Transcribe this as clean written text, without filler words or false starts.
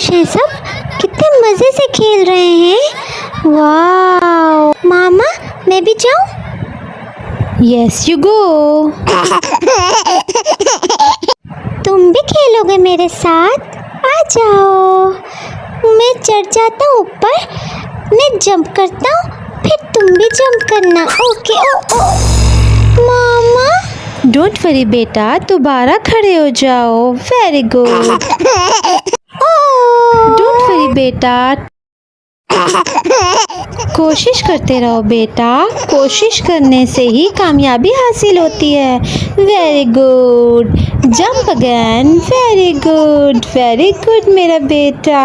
खुश हैं सब, कितने मज़े से खेल रहे हैं। वाह मामा, मैं भी जाऊँ? Yes you go. तुम भी खेलोगे मेरे साथ? आ जाओ, मैं चढ़ जाता हूँ ऊपर, मैं जंप करता हूँ, फिर तुम भी जंप करना। ओके। ओ मामा। डोंट वरी बेटा, दोबारा खड़े हो जाओ। Very good. डोंट वरी बेटा, कोशिश करते रहो बेटा, कोशिश करने से ही कामयाबी हासिल होती है। Very good, jump again. Very good मेरा बेटा।